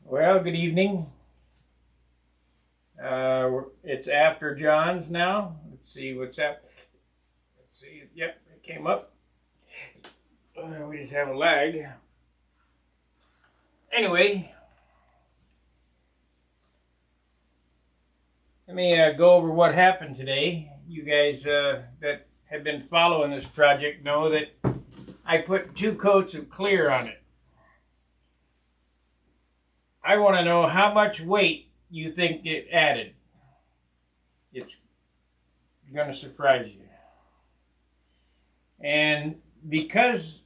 Well, good evening. It's after John's now. Let's see what's up. Let's see. Yep, it came up. We just have a lag. Anyway, let me go over what happened today. You guys that have been following this project know that I put 2 coats of clear on it. I want to know how much weight you think it added. It's going to surprise you. And because,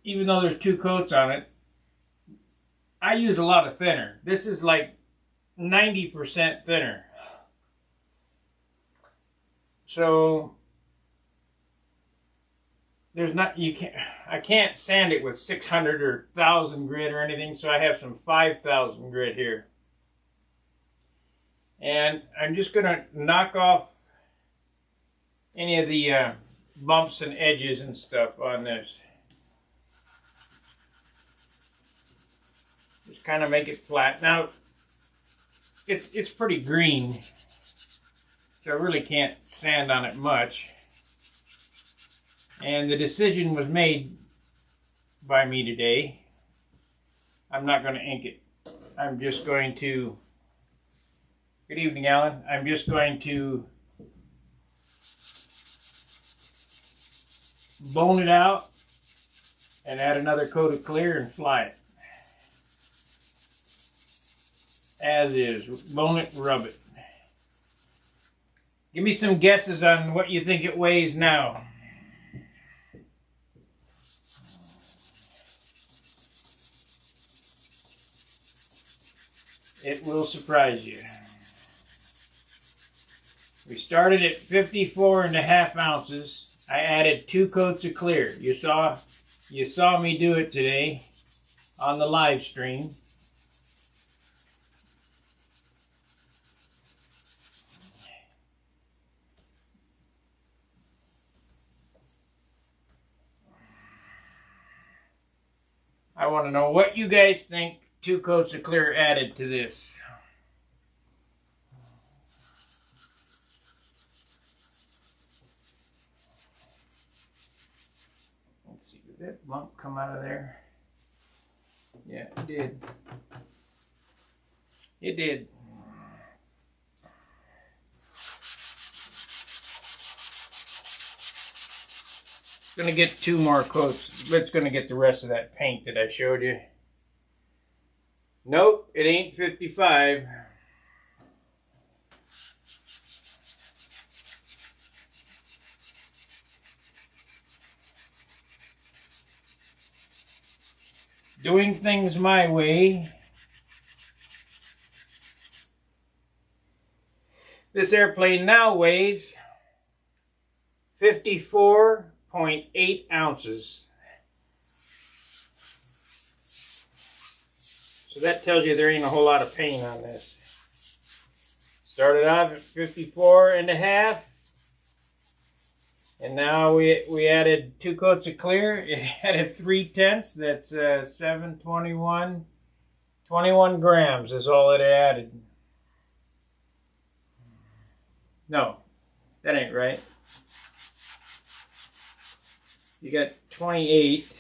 even though there's 2 coats on it, I use a lot of thinner. This is like 90% thinner. So there's not, I can't sand it with 600 or 1000 grit or anything, so I have some 5000 grit here. And I'm just going to knock off any of the bumps and edges and stuff on this. Just kind of make it flat. Now, it's pretty green, so I really can't sand on it much. And the decision was made by me today. I'm not going to ink it. I'm just going to... Good evening, Alan. I'm just going to bone it out and add another coat of clear and fly it. As is. Bone it, rub it. Give me some guesses on what you think it weighs now. It will surprise you. We started at 54.5 ounces. I added 2 coats of clear. You saw me do it today on the live stream. I want to know what you guys think 2 coats of clear added to this. Let's see, did that lump come out of there? Yeah, it did. It did. Gonna get 2 more coats. It's gonna get the rest of that paint that I showed you. Nope, it ain't 55. Doing things my way. This airplane now weighs 54.8 ounces. So that tells you there ain't a whole lot of paint on this. Started off at 54.5. And now we added 2 coats of clear. It added 3/10. That's 721. 21 grams is all it added. No, that ain't right. You got 28.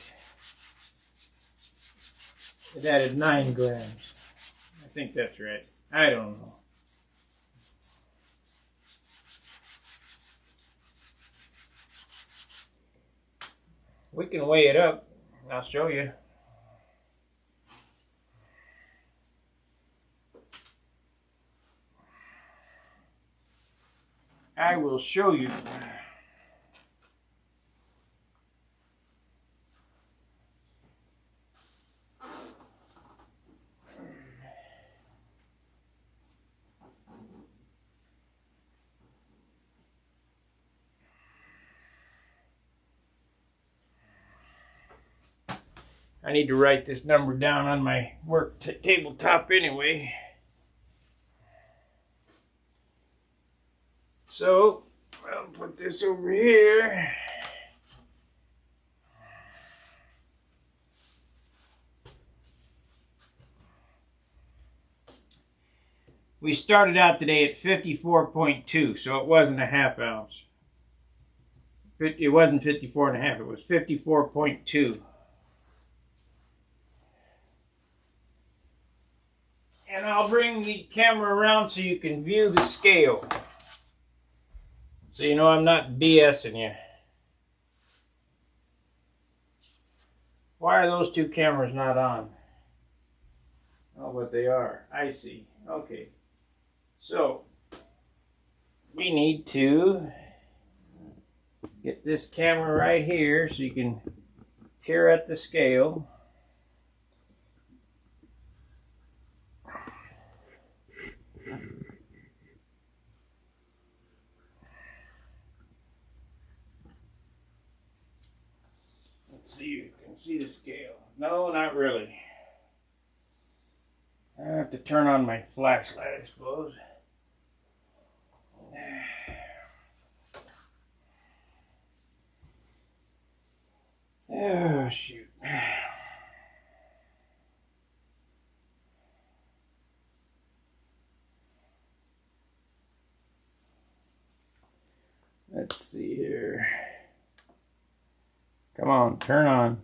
It added 9 grams. I think that's right. I don't know. We can weigh it up. I'll show you. I will show you. I need to write this number down on my work tabletop anyway. So, I'll put this over here. We started out today at 54.2, so it wasn't a half ounce. It wasn't 54 and a half, it was 54.2. And I'll bring the camera around so you can view the scale. So you know I'm not BSing you. Why are those two cameras not on? Oh, but they are. I see. Okay. So, we need to get this camera right here so you can peer at the scale. Let's see if you can see the scale. No, not really. I have to turn on my flashlight, I suppose. Oh, shoot. Let's see here. Come on, turn on.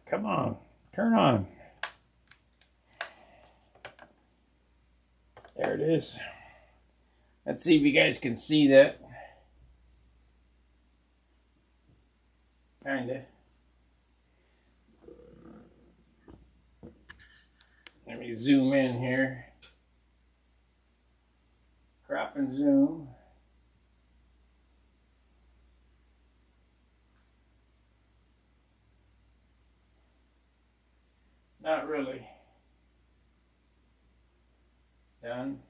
Come on, turn on. There it is. Let's see if you guys can see that. Kinda. Let me zoom in here. Crop and zoom. Not really. Done.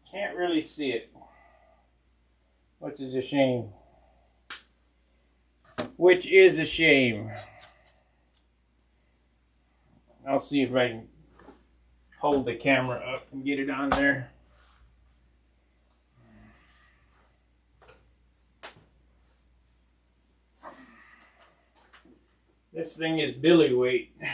Can't really see it, which is a shame. Which is a shame. I'll see if I can hold the camera up and get it on there. This thing is Billy weight. It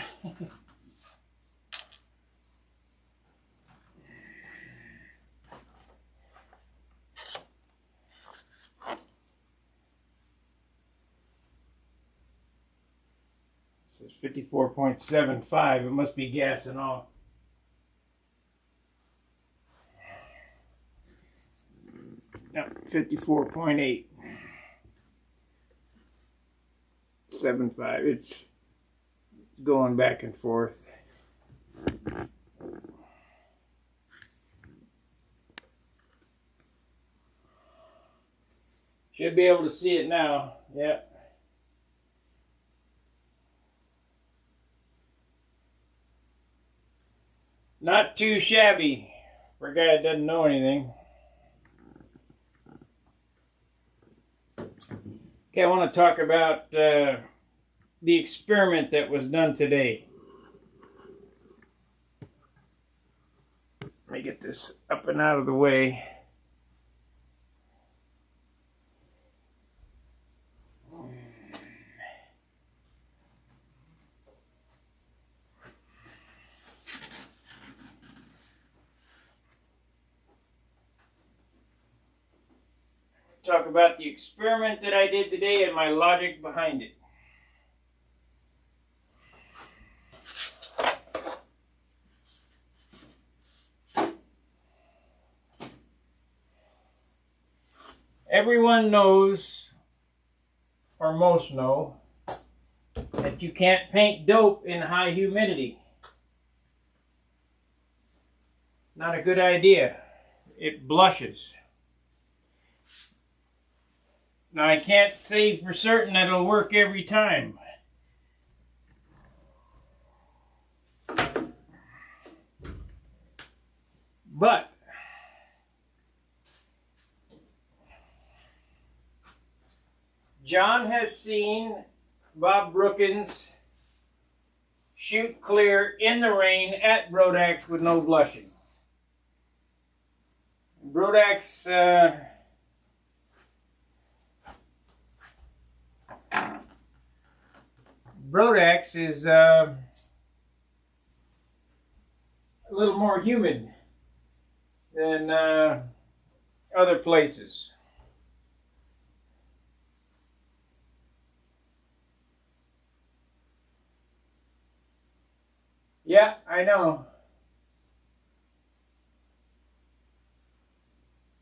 says 54.75. It must be gas and all. No, 54.8. 75. It's going back and forth. Should be able to see it now. Yep. Not too shabby for a guy that doesn't know anything. Okay, I want to talk about the experiment that was done today. Let me get this up and out of the way. Talk about the experiment that I did today and my logic behind it. Everyone knows, or most know, that you can't paint dope in high humidity. Not a good idea. It blushes. Now, I can't say for certain that it'll work every time. But John has seen Bob Brookins shoot clear in the rain at Brodax with no blushing. Brodax Brodax is a little more humid than other places. Yeah, I know.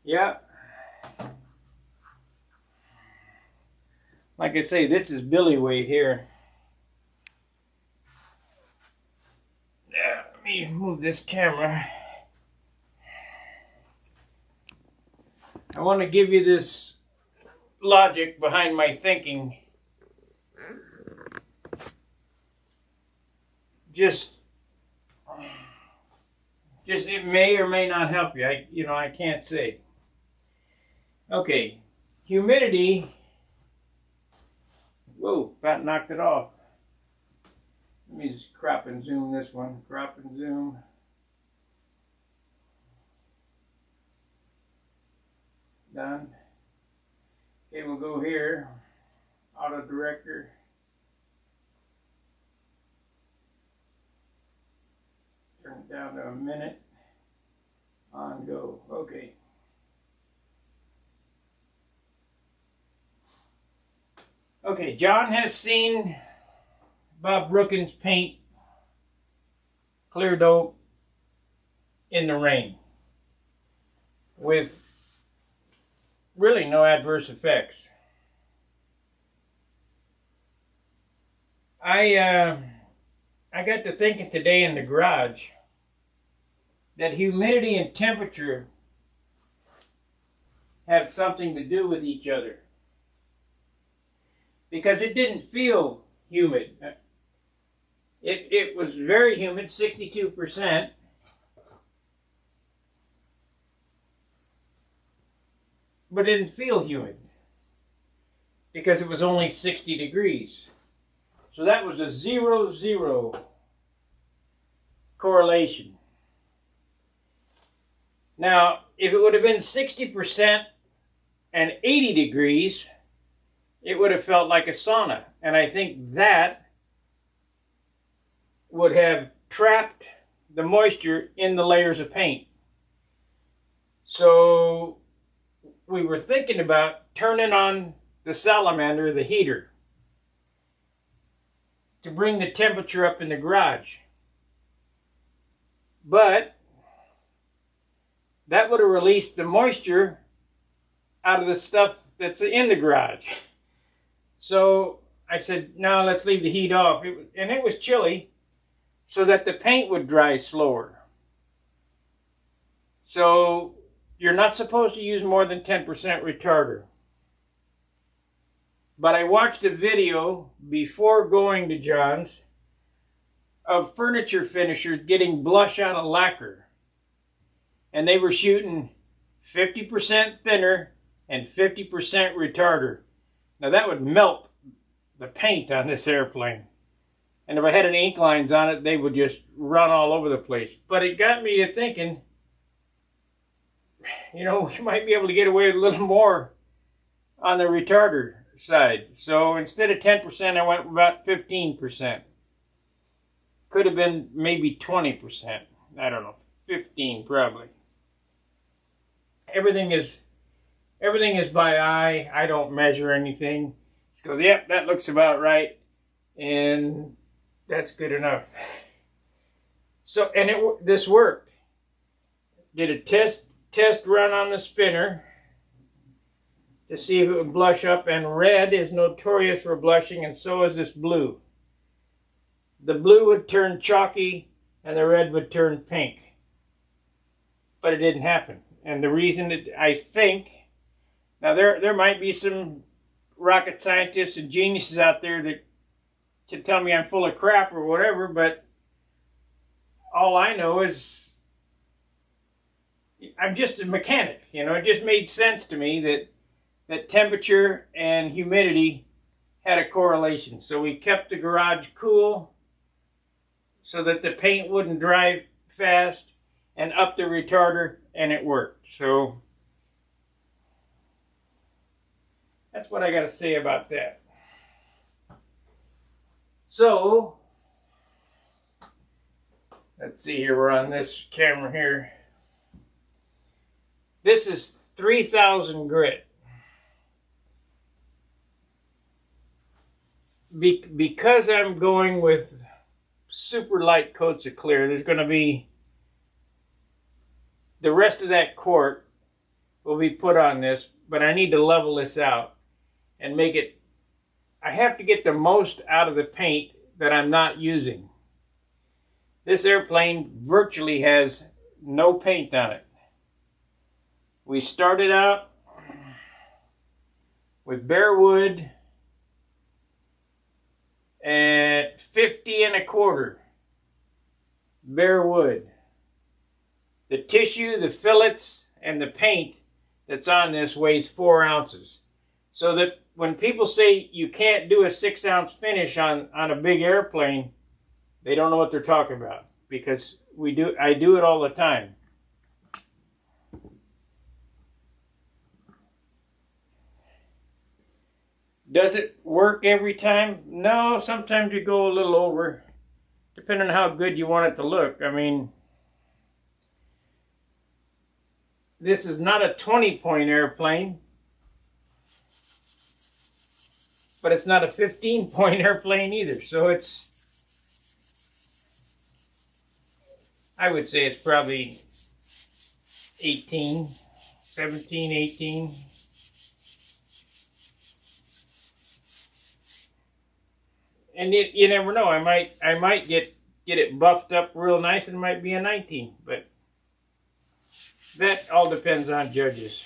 Yeah. Like I say, this is Billy weight here. Yeah, let me move this camera. I want to give you this logic behind my thinking. Just it may or may not help you. I can't say. Okay, humidity. Whoa, about knocked it off. Let me just crop and zoom this one. Crop and zoom. Done. Okay, we'll go here. Auto director. Turn it down to a minute. On go. Okay. Okay, John has seen Bob Brookins paint clear dope in the rain with really no adverse effects. I got to thinking today in the garage that humidity and temperature have something to do with each other. Because it didn't feel humid. It was very humid, 62%. But it didn't feel humid. Because it was only 60 degrees. So that was a 0-0 correlation. Now, if it would have been 60% and 80 degrees, it would have felt like a sauna. And I think that would have trapped the moisture in the layers of paint. So we were thinking about turning on the salamander, the heater, to bring the temperature up in the garage. But that would have released the moisture out of the stuff that's in the garage. So I said, no, let's leave the heat off. And it was chilly, so that the paint would dry slower. So you're not supposed to use more than 10% retarder. But I watched a video before going to John's of furniture finishers getting blush out of lacquer. And they were shooting 50% thinner and 50% retarder. Now that would melt the paint on this airplane. And if I had any ink lines on it, they would just run all over the place. But it got me to thinking, we might be able to get away with a little more on the retarder side. So instead of 10%, I went about 15%. Could have been maybe 20%. I don't know, 15 probably. Everything is by eye. I don't measure anything. Just go, yep, that looks about right, and that's good enough. So, and this worked. Did a test run on the spinner to see if it would blush up, and red is notorious for blushing, and so is this blue. The blue would turn chalky, and the red would turn pink. But it didn't happen. And the reason that I think, now there might be some rocket scientists and geniuses out there that can tell me I'm full of crap or whatever, but all I know is I'm just a mechanic. It just made sense to me that temperature and humidity had a correlation. So we kept the garage cool so that the paint wouldn't dry fast, and up the retarder, and it worked. So that's what I got to say about that. So, let's see here, we're on this camera here. This is 3000 grit. Because I'm going with super light coats of clear, there's going to be, the rest of that quart will be put on this, but I need to level this out and make it, I have to get the most out of the paint that I'm not using. This airplane virtually has no paint on it. We started out with bare wood at 50 1/4 bare wood. The tissue, the fillets, and the paint that's on this weighs 4 ounces. So that when people say you can't do a 6-ounce finish on a big airplane, they don't know what they're talking about, because I do it all the time. Does it work every time? No, sometimes you go a little over, depending on how good you want it to look. I mean, this is not a 20-point airplane, but it's not a 15-point airplane either. So it's, I would say it's probably 18, 17, 18. And you never know. I might get it buffed up real nice and it might be a 19, but that all depends on judges.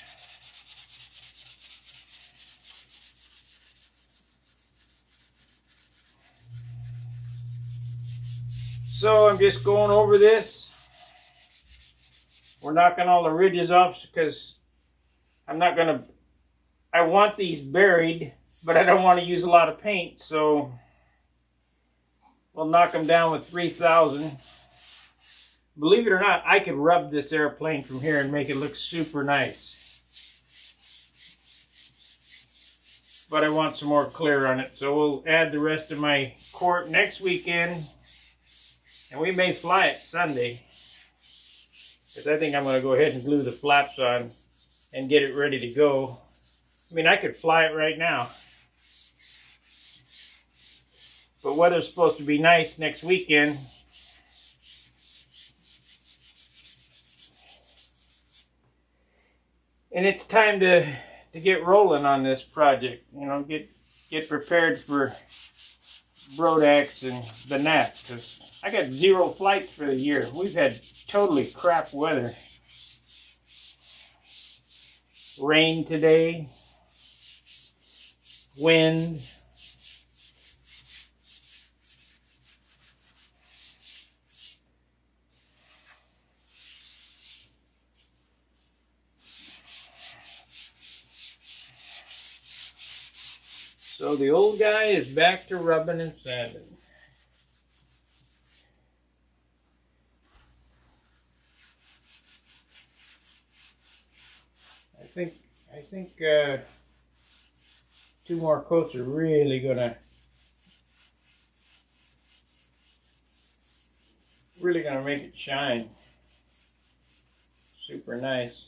So I'm just going over this. We're knocking all the ridges off because I'm not gonna, I want these buried, but I don't want to use a lot of paint, so we'll knock them down with 3000. Believe it or not, I could rub this airplane from here and make it look super nice. But I want some more clear on it, so we'll add the rest of my quart next weekend. And we may fly it Sunday, because I think I'm going to go ahead and glue the flaps on and get it ready to go. I mean, I could fly it right now. But weather's supposed to be nice next weekend. And it's time to get rolling on this project. You know, get prepared for Brodax and the Nat, because I got 0 flights for the year. We've had totally crap weather. Rain today. Wind. So the old guy is back to rubbing and sanding. I think 2 more coats are really gonna make it shine. Super nice.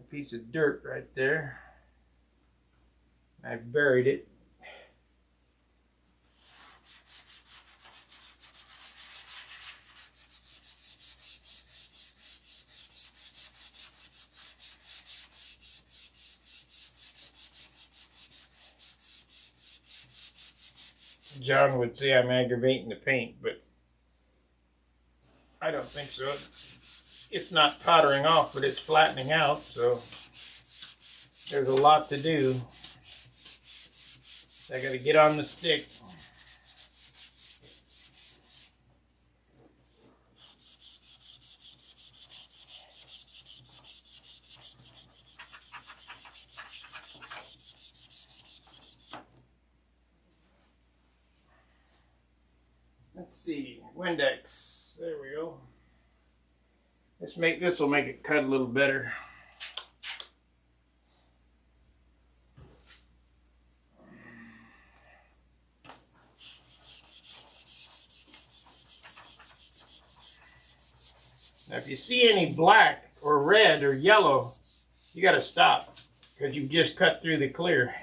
Piece of dirt right there. I buried it. John would say I'm aggravating the paint, but I don't think so. It's not powdering off, but it's flattening out, so there's a lot to do. I gotta get on the stick. Let's see, Windex. There we go. This will make it cut a little better. Now, if you see any black or red or yellow, you got to stop because you've just cut through the clear.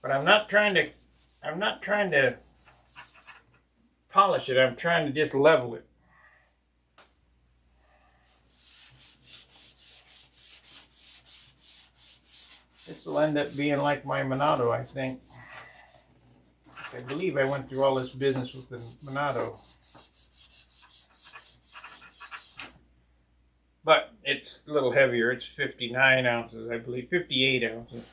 But I'm not trying to polish it. I'm trying to just level it. This will end up being like my Monado, I think. I believe I went through all this business with the Monado. But it's a little heavier. It's 59 ounces, I believe. 58 ounces.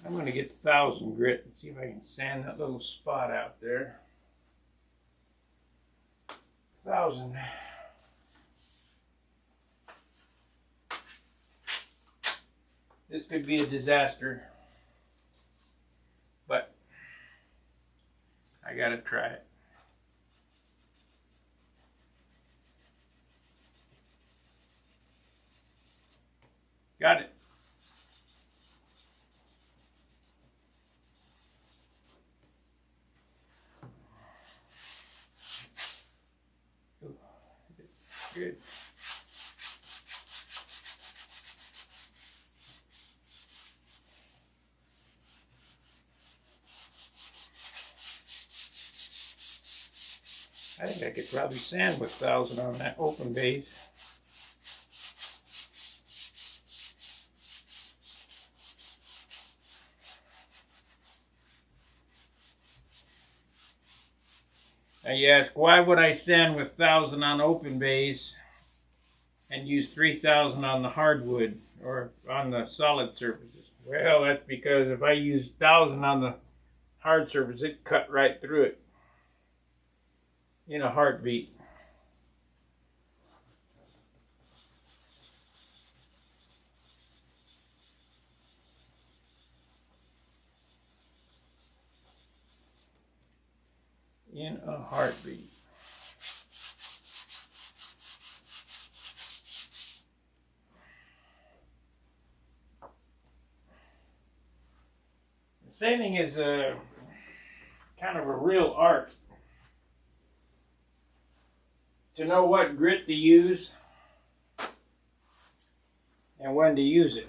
I'm going to get 1000 grit and see if I can sand that little spot out there. 1000. This could be a disaster, but I got to try it. Got it. Good. I think I could probably sand with 1000 on that open base. Now you ask, why would I sand with 1000 on open base and use 3000 on the hardwood or on the solid surfaces? Well, that's because if I use 1000 on the hard surface, it cut right through it in a heartbeat. In a heartbeat. Sanding is a kind of a real art. To know what grit to use and when to use it.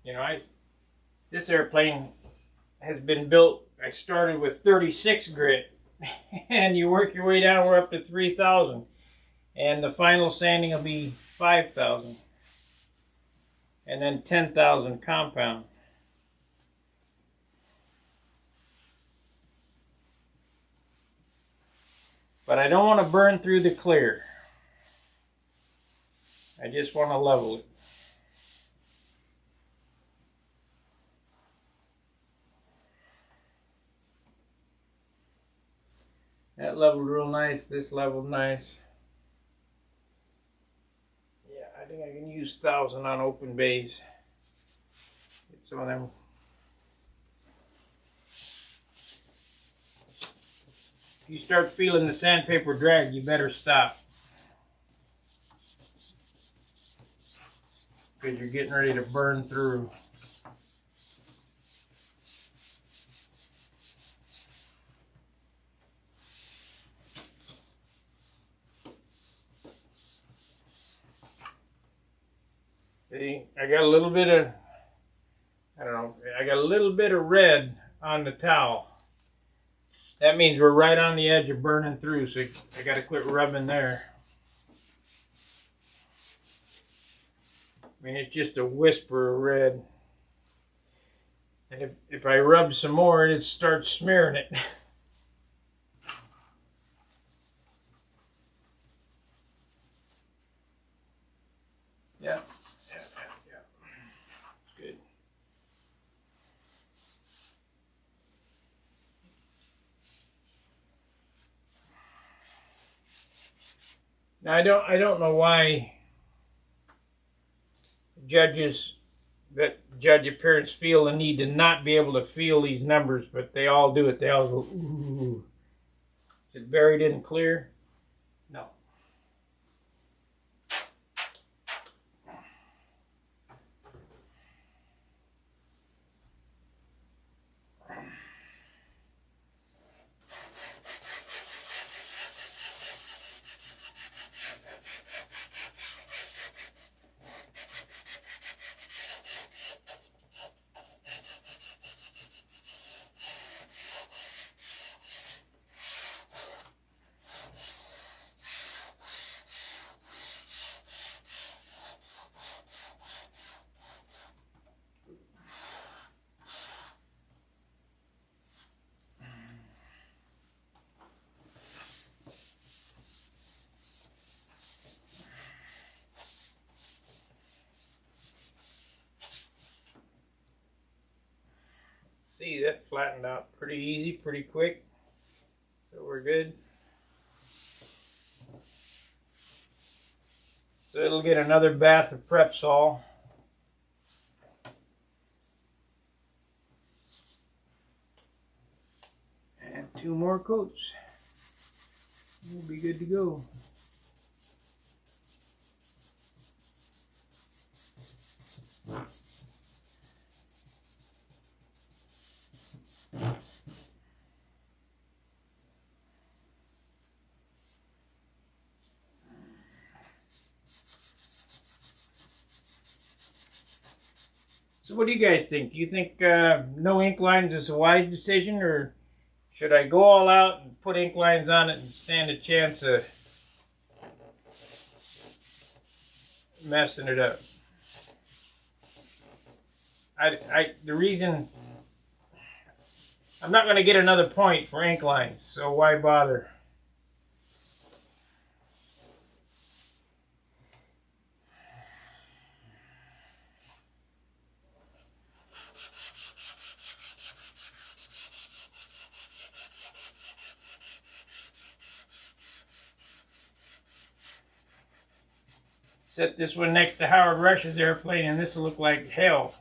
You know, this airplane has been built, I started with 36 grit. And you work your way down, we're up to 3000. And the final sanding will be 5000. And then 10,000 compound. But I don't want to burn through the clear. I just want to level it. That leveled real nice, this leveled nice. Yeah, I think I can use 1000 on open base. Get some of them. If you start feeling the sandpaper drag, you better stop. Because you're getting ready to burn through. See, I got a little bit of, I don't know, I got a little bit of red on the towel. That means we're right on the edge of burning through, so I got to quit rubbing there. I mean, it's just a whisper of red. And if I rub some more, it starts smearing it. Yeah. Good. Now I don't know why judges that judge appearance feel the need to not be able to feel these numbers, but they all do it. They all go, ooh. Is it buried in clear? No. See, that flattened out pretty easy, pretty quick. So we're good. So it'll get another bath of prep sol. And 2 more coats. We'll be good to go. So what do you guys think? Do you think no ink lines is a wise decision, or should I go all out and put ink lines on it and stand a chance of messing it up? The reason I'm not going to get another point for ink lines, so why bother? Set this one next to Howard Rush's airplane, and this will look like hell.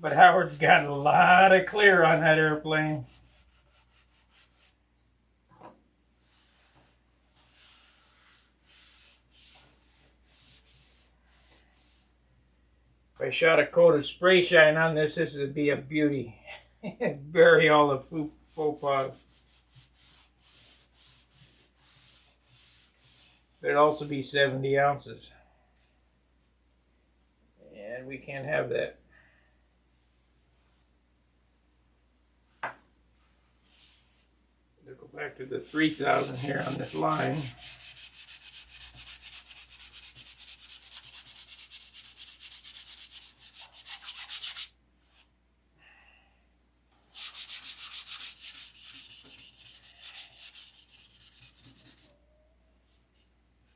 But Howard's got a lot of clear on that airplane. If I shot a coat of spray shine on this, this would be a beauty. Bury all the faux pas. It'd also be 70 ounces. And we can't have that. We'll go back to the 3,000 here on this line.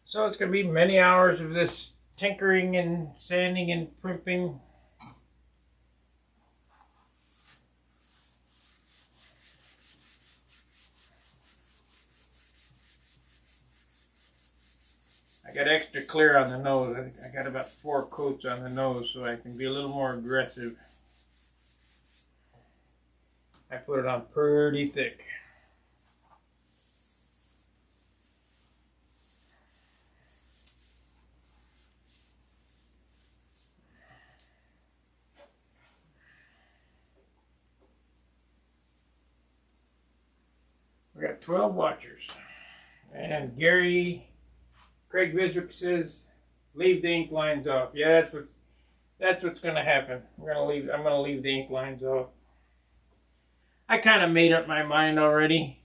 So it's going to be many hours of this tinkering and sanding and primping. I got extra clear on the nose. I got about 4 coats on the nose so I can be a little more aggressive. I put it on pretty thick. We got 12 watchers. And Craig Viswick says, leave the ink lines off. Yeah, that's what's going to happen. I'm going to leave the ink lines off. I kind of made up my mind already,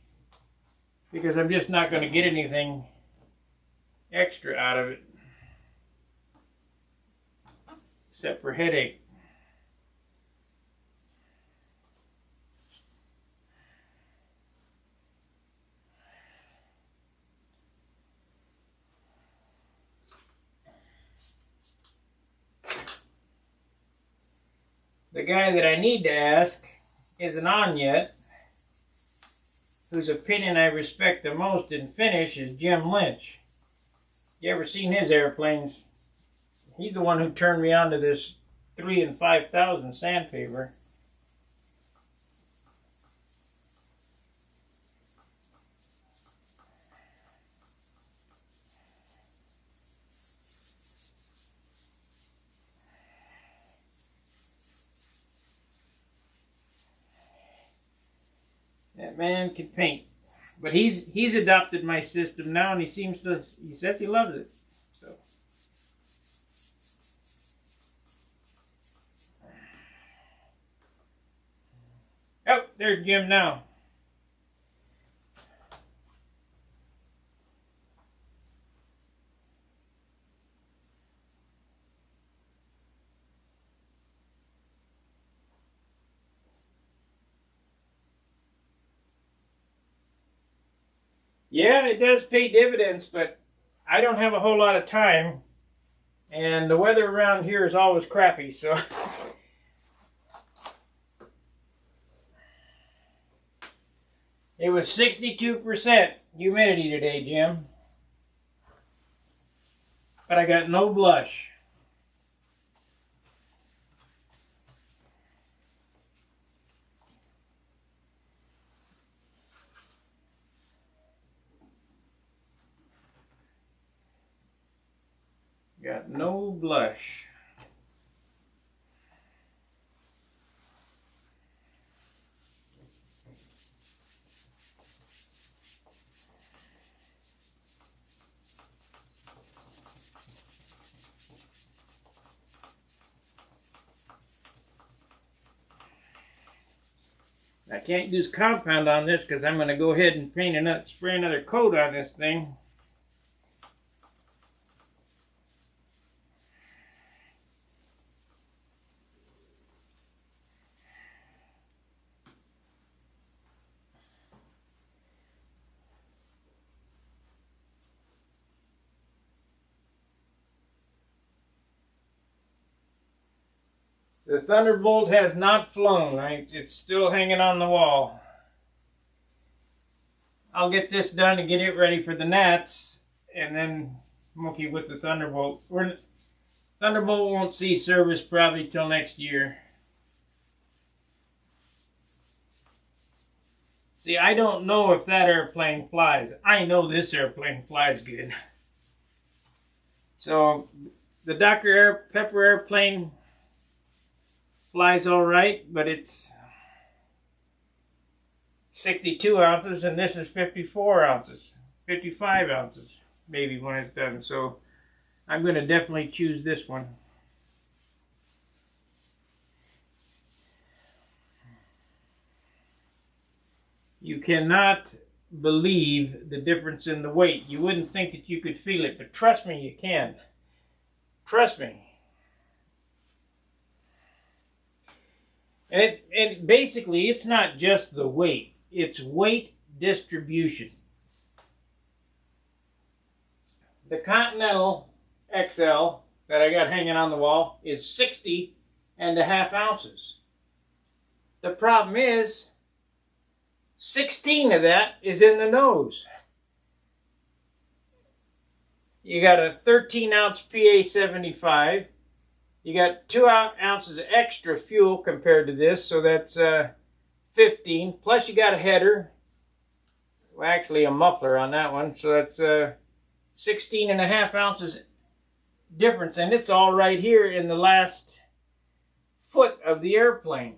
because I'm just not going to get anything extra out of it, except for headache. The guy that I need to ask isn't on yet, whose opinion I respect the most in finish is Jim Lynch. You ever seen his airplanes? He's the one who turned me on to this 3 and 5,000 sandpaper. That man can paint. But he's adopted my system now, and he says he loves it. So. Oh, there's Jim now. Yeah, it does pay dividends, but I don't have a whole lot of time, and the weather around here is always crappy, so. It was 62% humidity today, Jim. But I got no blush. Got no blush. I can't use compound on this because I'm going to go ahead and spray another coat on this thing. The Thunderbolt has not flown. It's still hanging on the wall. I'll get this done and get it ready for the gnats, and then monkey with the Thunderbolt. Thunderbolt won't see service probably till next year. See, I don't know if that airplane flies. I know this airplane flies good. So, the Dr. Pepper airplane flies all right, but it's 62 ounces, and this is 54 ounces, 55 ounces, maybe when it's done. So I'm going to definitely choose this one. You cannot believe the difference in the weight. You wouldn't think that you could feel it, but trust me, you can. Trust me. And basically, it's not just the weight. It's weight distribution. The Continental XL that I got hanging on the wall is 60.5 ounces. The problem is, 16 of that is in the nose. You got a 13-ounce PA75. You got 2 ounces of extra fuel compared to this, so that's 15. Plus you got a header. Well, actually a muffler on that one, so that's 16.5 ounces difference, and it's all right here in the last foot of the airplane.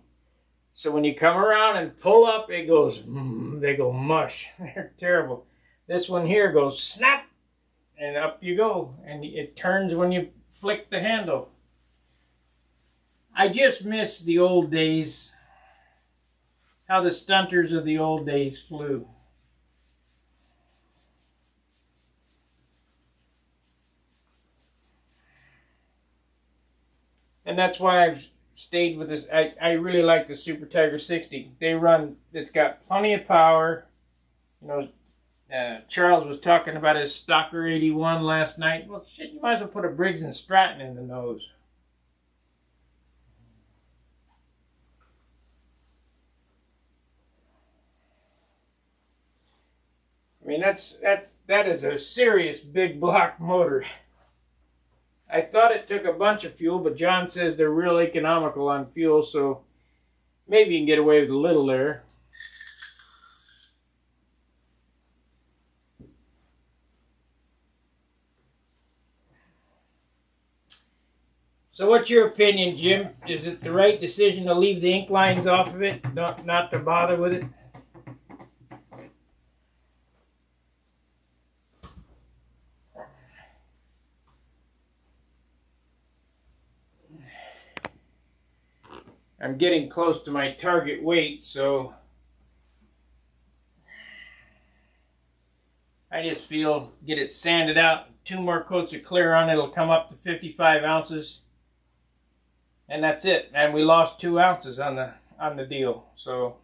So when you come around and pull up, it goes, they go mush. They're terrible. This one here goes snap, and up you go, and it turns when you flick the handle. I just miss the old days, how the stunters of the old days flew. And that's why I've stayed with this. I really like the Super Tiger 60. It's got plenty of power. You know, Charles was talking about his Stalker 81 last night. Well, shit, you might as well put a Briggs & Stratton in the nose. mean, that is a serious big block motor. I thought it took a bunch of fuel, but John says they're real economical on fuel, so maybe you can get away with a little there. So what's your opinion, Jim? Is it the right decision to leave the ink lines off of it, not to bother with it? I'm getting close to my target weight, so I just feel get it sanded out. 2 more coats of clear on it, it'll come up to 55 ounces. And that's it. And we lost 2 ounces on the deal. So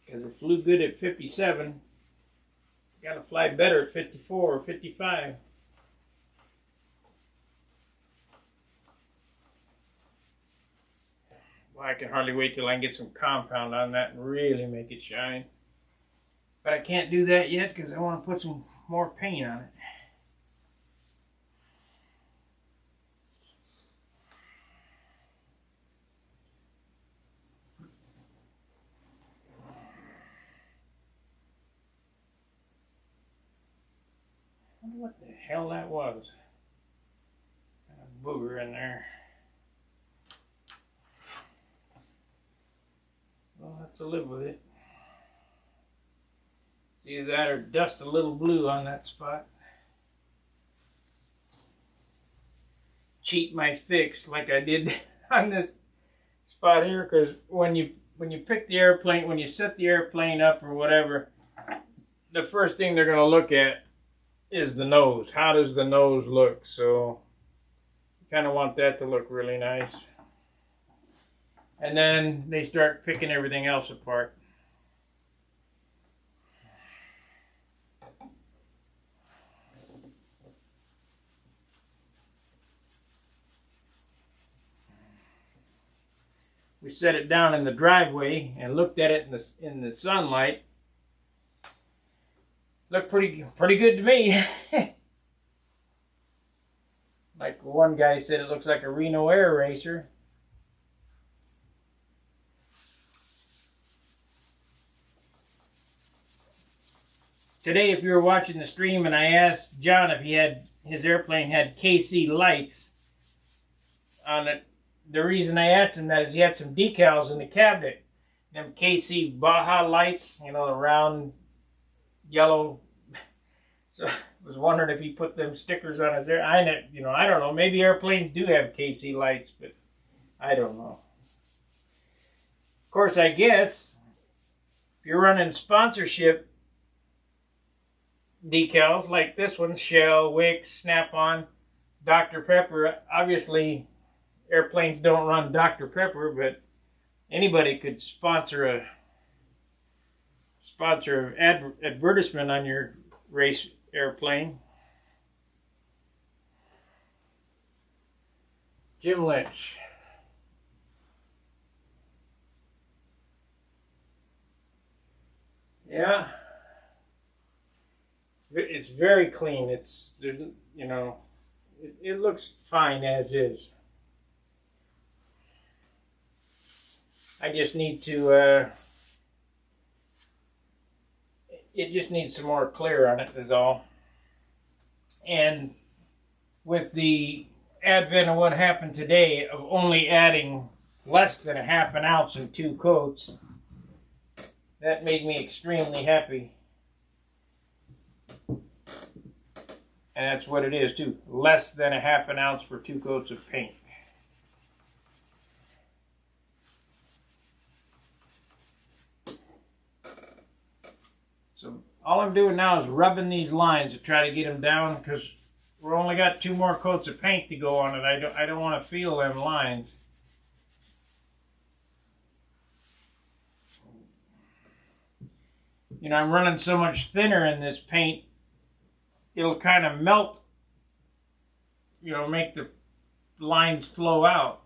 because it flew good at 57, got to fly better at 54 or 55. Well, I can hardly wait till I can get some compound on that and really make it shine. But I can't do that yet because I want to put some more paint on it. I wonder what the hell that was. Got a booger in there. We'll have to live with it. It's either that or dust a little blue on that spot. Cheat my fix like I did on this spot here, because when you pick the airplane, when you set the airplane up or whatever, the first thing they're going to look at is the nose. How does the nose look? So you kind of want that to look really nice. And then they start picking everything else apart. We set it down in the driveway and looked at it in the sunlight. Looked pretty good to me. Like one guy said, it looks like a Reno Air Racer. Today, if you were watching the stream and I asked John if his airplane had KC lights on it, the reason I asked him that is he had some decals in the cabinet. Them KC Baja lights, you know, the round yellow. So I was wondering if he put them stickers on his air. I don't know. Maybe airplanes do have KC lights, but I don't know. Of course, I guess if you're running sponsorship decals like this one, Shell, Wix, Snap-on, Dr. Pepper. Obviously, airplanes don't run Dr. Pepper, but anybody could sponsor advertisement on your race airplane. Jim Lynch. Yeah. It's very clean. It looks fine as is. I just need to, it just needs some more clear on it is all. And with the advent of what happened today of only adding less than a half an ounce in 2 coats, that made me extremely happy. And that's what it is too. Less than a half an ounce for 2 coats of paint. So all I'm doing now is rubbing these lines to try to get them down, because we're only got 2 more coats of paint to go on it. I don't want to feel them lines. You know, I'm running so much thinner in this paint, it'll kind of melt you know, make the lines flow out.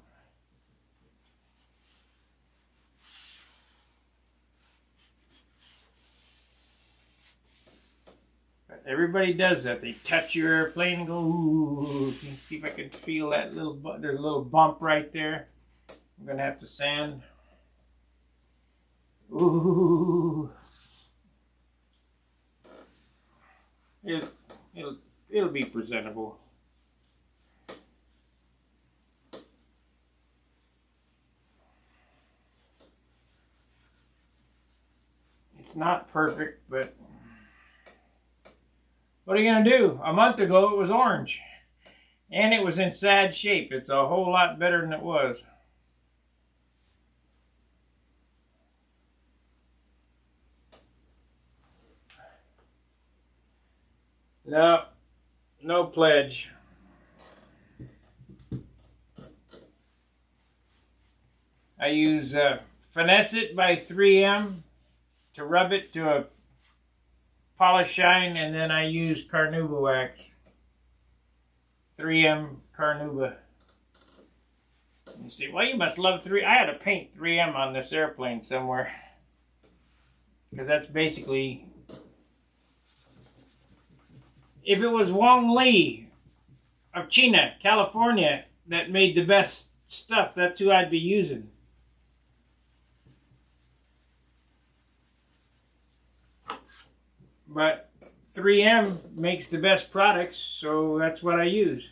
But everybody does that. They touch your airplane and go, ooh. See if I can feel that little, there's a little bump right there. I'm going to have to sand. Ooh. It'll be presentable. It's not perfect, but what are you going to do? A month ago it was orange. And it was in sad shape. It's a whole lot better than it was. No, no pledge. I use Finesse It by 3M to rub it to a polish shine, and then I use Carnauba wax. 3M Carnauba. You see, well, you must love 3M. I had to paint 3M on this airplane somewhere. Because that's basically... If it was Wong Lee of China, California, that made the best stuff, that's who I'd be using. But 3M makes the best products, so that's what I use.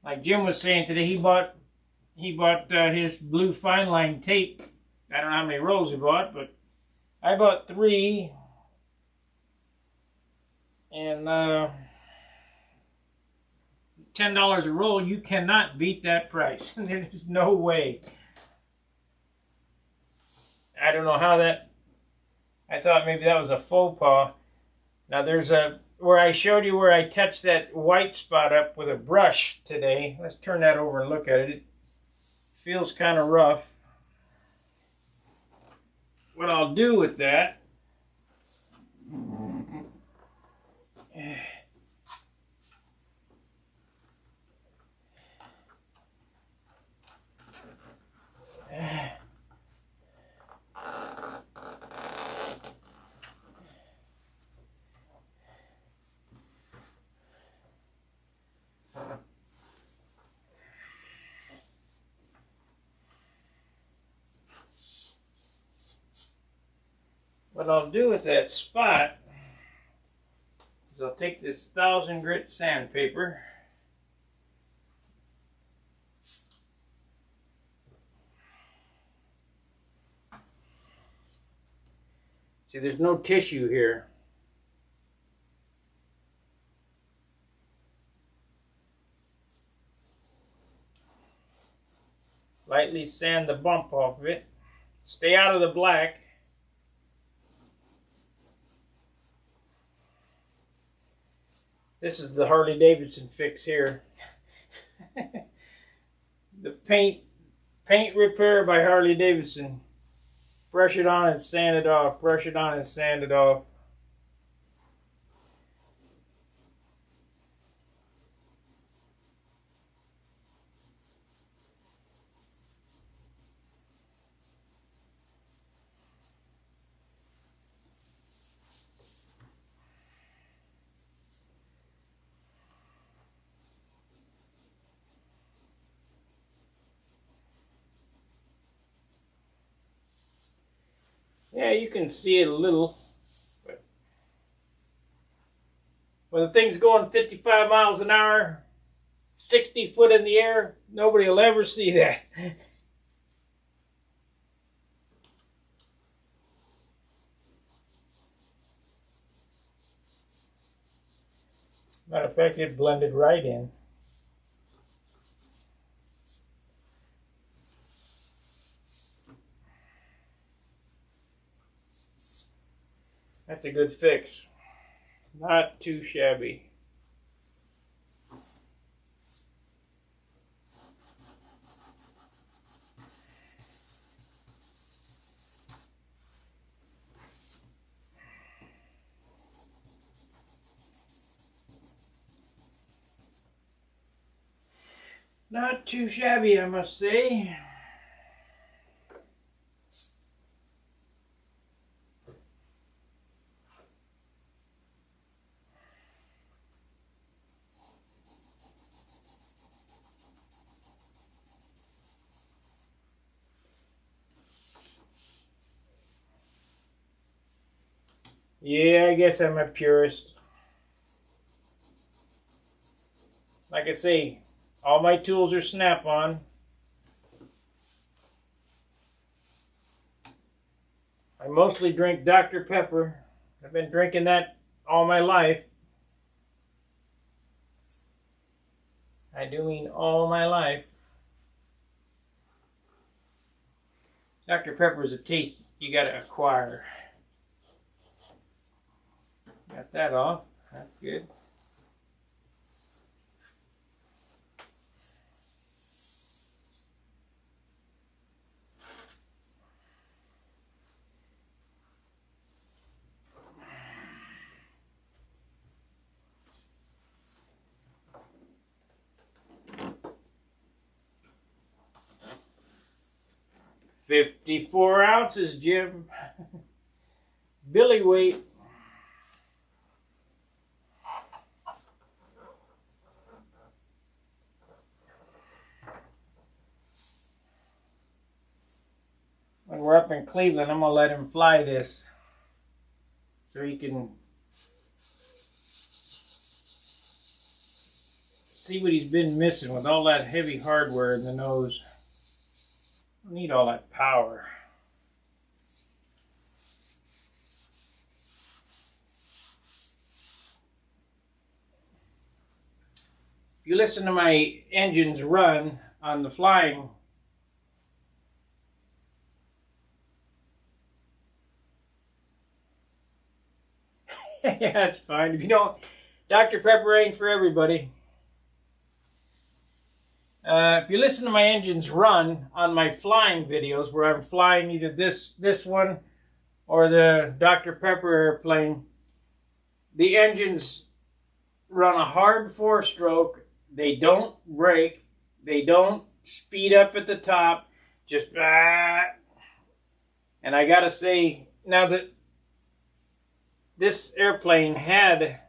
Like Jim was saying today, he bought his blue fine line tape. I don't know how many rolls he bought, but I bought 3. And $10 a roll. You cannot beat that price. There's no way. I don't know how that... I thought maybe that was a faux pas. Now there's a... Where I showed you where I touched that white spot up with a brush today. Let's turn that over and look at it. It feels kind of rough. What I'll do with that... What I'll do with that spot is I'll take this 1000 grit sandpaper, see, there's no tissue here. Lightly sand the bump off of it. Stay out of the black. This is the Harley Davidson fix here. The paint repair by Harley Davidson. Brush it on and sand it off. Brush it on and sand it off. Yeah, you can see it a little. But when the thing's going 55 miles an hour, 60 foot in the air, nobody will ever see that. Matter of fact, it blended right in. That's a good fix. Not too shabby. Not too shabby, I must say. Yeah, I guess I'm a purist. Like I say, all my tools are Snap-on. I mostly drink Dr. Pepper. I've been drinking that all my life. I do mean all my life. Dr. Pepper is a taste you gotta acquire. Got that off. That's good. "54 ounces, Jim." Billy weight. When we're up in Cleveland, I'm going to let him fly this so he can see what he's been missing with all that heavy hardware in the nose. I don't need all that power. If you listen to my engines run on the flying, yeah, that's fine. If you don't, Dr. Pepper ain't for everybody. If you listen to my engines run on my flying videos, where I'm flying either this one or the Dr. Pepper airplane, the engines run a hard 4-stroke. They don't brake. They don't speed up at the top. Just and I gotta say, now that this airplane had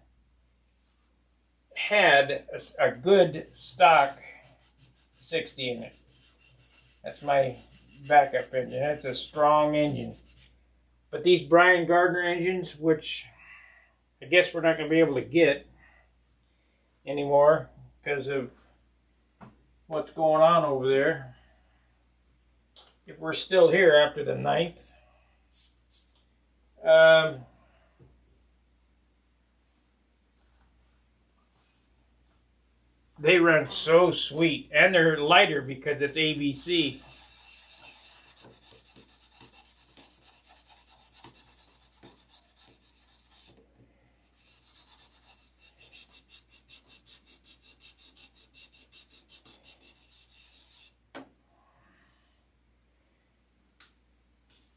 a good stock 60 in it. That's my backup engine. That's a strong engine. But these Brian Gardner engines, which I guess we're not going to be able to get anymore because of what's going on over there, if we're still here after the 9th. They run so sweet, and they're lighter because it's ABC.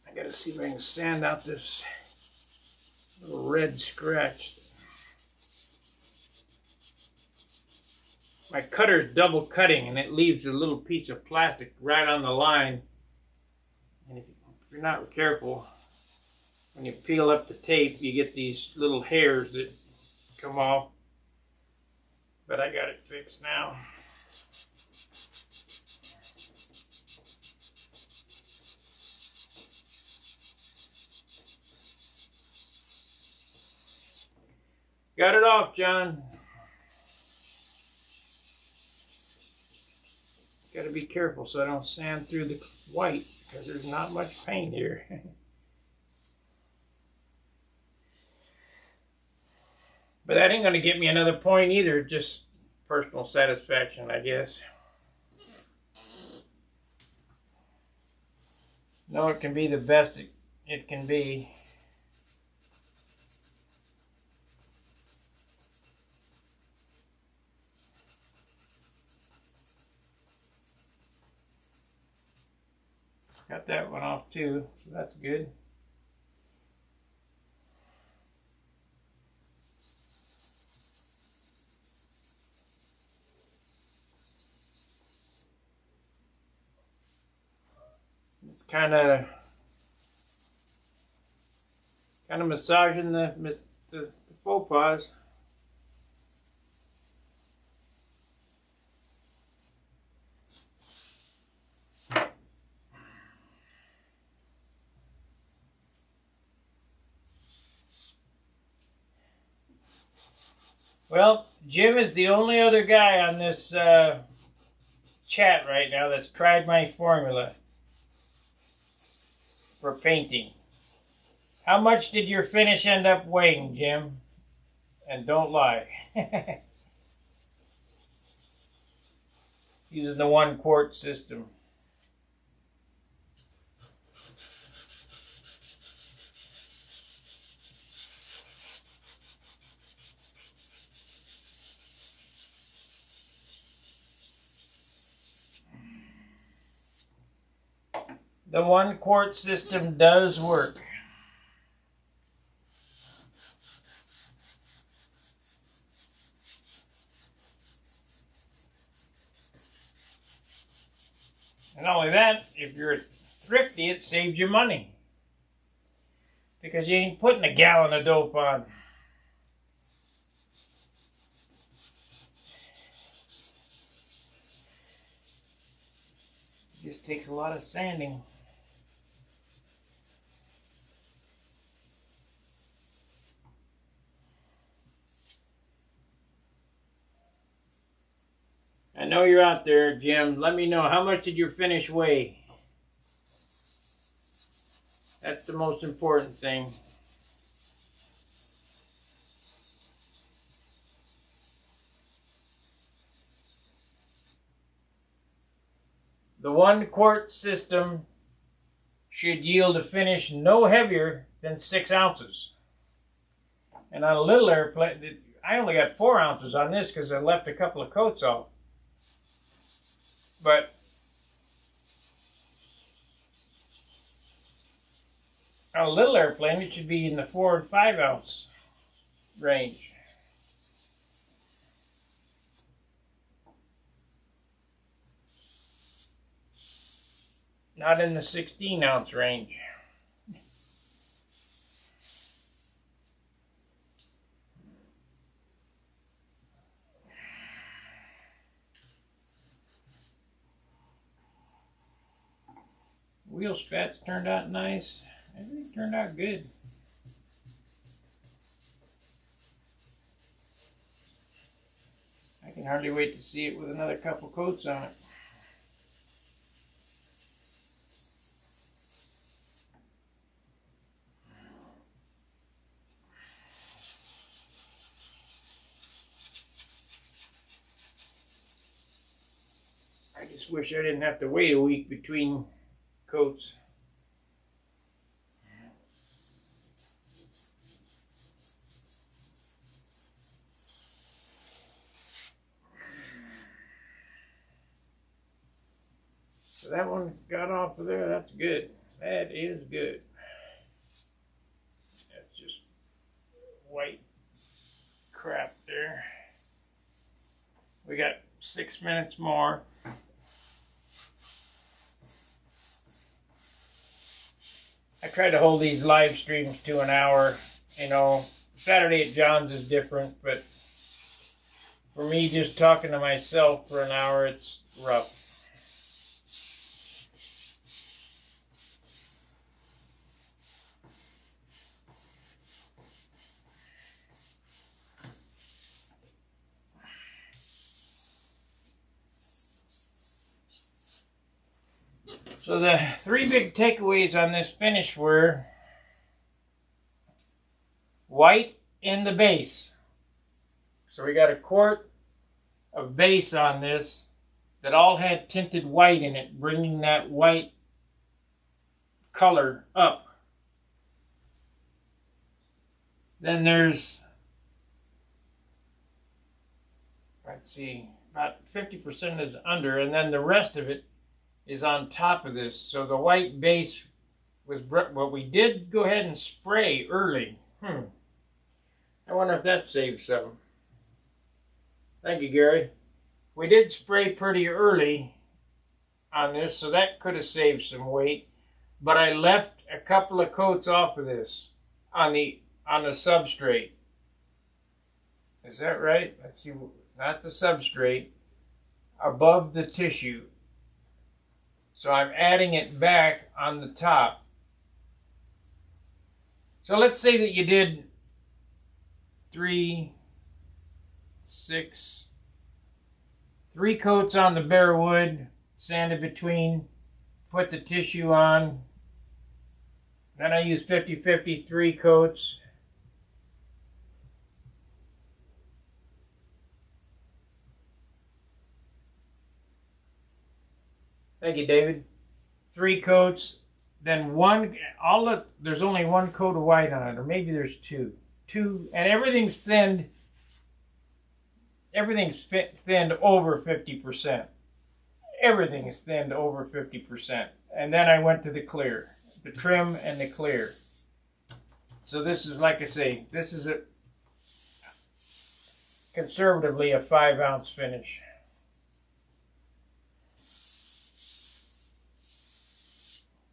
I gotta see if I can sand out this little red scratch. My cutter's double cutting, and it leaves a little piece of plastic right on the line. And if you're not careful, when you peel up the tape, you get these little hairs that come off. But I got it fixed now. Got it off, John. Got to be careful so I don't sand through the white, because there's not much paint here. But that ain't going to get me another point either, just personal satisfaction, I guess. No, it can be the best it can be. Got that one off too, so that's good. It's kind of massaging the faux pas. Well, Jim is the only other guy on this chat right now that's tried my formula for painting. How much did your finish end up weighing, Jim? And don't lie. Using the 1 quart system. The 1 quart system does work. And not only that, if you're thrifty, it saves you money. Because you ain't putting a gallon of dope on. It just takes a lot of sanding. I know you're out there, Jim. Let me know, how much did your finish weigh? That's the most important thing. The 1 quart system should yield a finish no heavier than 6 ounces. And on a little airplane, I only got 4 ounces on this because I left a couple of coats off. But on a little airplane, it should be in the 4 and 5 ounce range. Not in the 16 ounce range. Wheel spats turned out nice. Everything turned out good. I can hardly wait to see it with another couple coats on it. I just wish I didn't have to wait a week between coats. So that one got off of there. That's good. That is good. That's just white crap there. We got 6 minutes more. I try to hold these live streams to an hour. You know, Saturday at John's is different, but for me, just talking to myself for an hour, it's rough. So the 3 big takeaways on this finish were white in the base. So we got a quart of base on this that all had tinted white in it, bringing that white color up. Then there's, let's see, about 50% is under, and then the rest of it is on top of this. So the white base was, well, we did go ahead and spray early. I wonder if that saved some. Thank you, Gary. We did spray pretty early on this, so that could have saved some weight. but I left a couple of coats off of this on the substrate. Is that right? Let's see, not the substrate, above the tissue. So I'm adding it back on the top. So let's say that you did 3 coats on the bare wood, sanded between, put the tissue on. Then I use 50-50 3 coats. Thank you, David. 3 coats, then there's only 1 coat of white on it, or maybe there's 2. And everything's thinned. Everything's thinned over 50%. Everything is thinned over 50%. And then I went to the clear, the trim and the clear. So this is, like I say, this is conservatively a 5-ounce finish.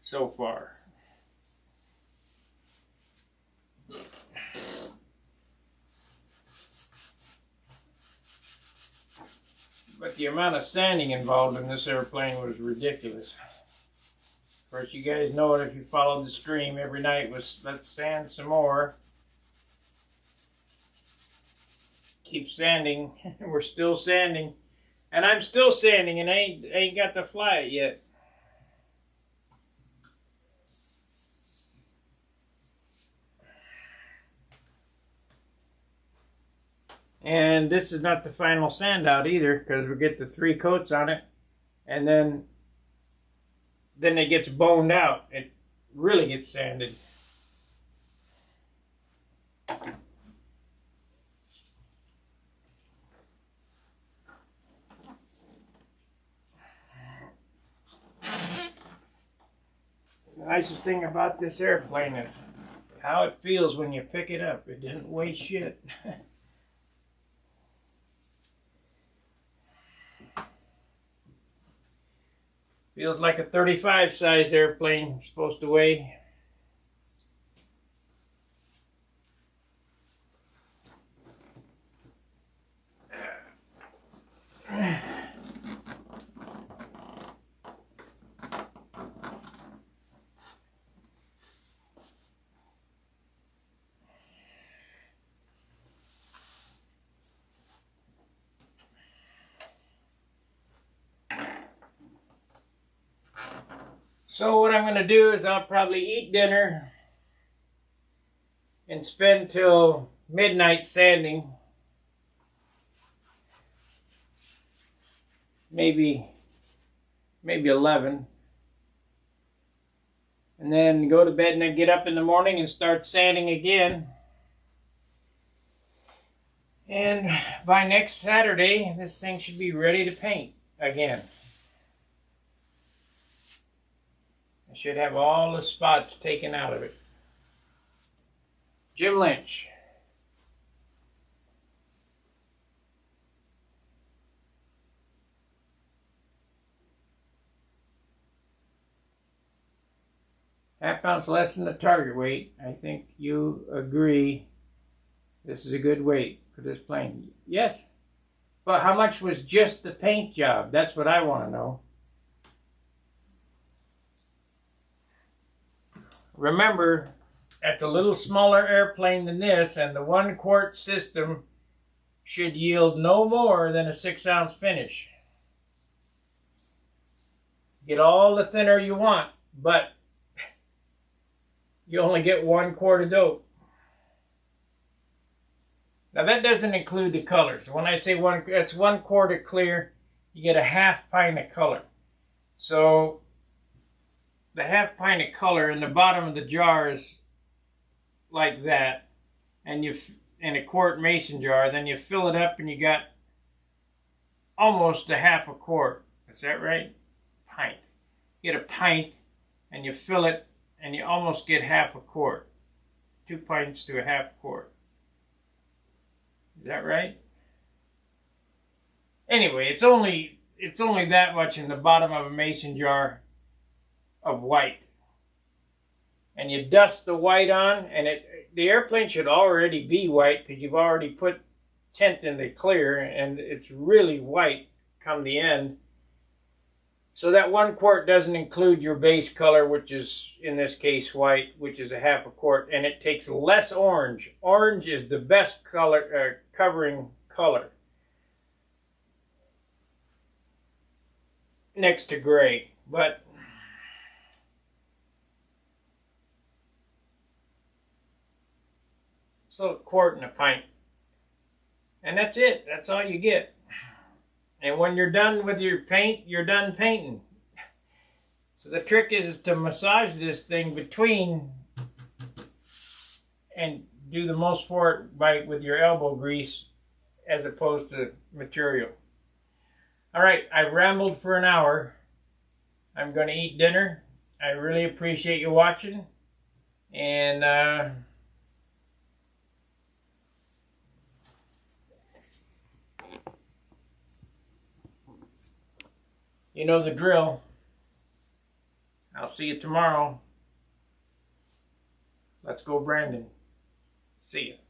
So far. But the amount of sanding involved in this airplane was ridiculous. Of course, you guys know it if you followed the stream. Every night was, let's sand some more. Keep sanding. We're still sanding. And I'm still sanding, and I ain't got to fly it yet. And this is not the final sand out either, because we get the 3 coats on it, and then it gets boned out. It really gets sanded. The nicest thing about this airplane is how it feels when you pick it up. It doesn't weigh shit. Feels like a 35 size airplane is supposed to weigh. So what I'm going to do is I'll probably eat dinner and spend till midnight sanding. Maybe 11. And then go to bed and then get up in the morning and start sanding again. And by next Saturday, this thing should be ready to paint again. I should have all the spots taken out of it. Jim Lynch. Half ounce less than the target weight. I think you agree this is a good weight for this plane. Yes. But how much was just the paint job? That's what I want to know. Remember, that's a little smaller airplane than this, and the 1 quart system should yield no more than a 6-ounce finish. Get all the thinner you want, but you only get 1 quart of dope. Now that doesn't include the colors. When I say that's 1 quart of clear, you get a half pint of color. So the half pint of color in the bottom of the jar is like that, and you in a quart mason jar, then you fill it up and you got almost a half a quart. Is that right? Pint. You get a pint and you fill it and you almost get half a quart. 2 pints to a half quart. Is that right? Anyway, it's only that much in the bottom of a mason jar of white. and you dust the white on, and the airplane should already be white because you've already put tint in the clear, and it's really white come the end. So that 1 quart doesn't include your base color, which is in this case white, which is a half a quart, and it takes less orange. Orange is the best color covering color next to gray, but so a quart and a pint, and that's it. That's all you get. And when you're done with your paint, you're done painting. So the trick is to massage this thing between and do the most for it with your elbow grease as opposed to material. All right, I've rambled for an hour. I'm going to eat dinner. I really appreciate you watching. And you know the drill. I'll see you tomorrow. Let's go, Brandon. See ya.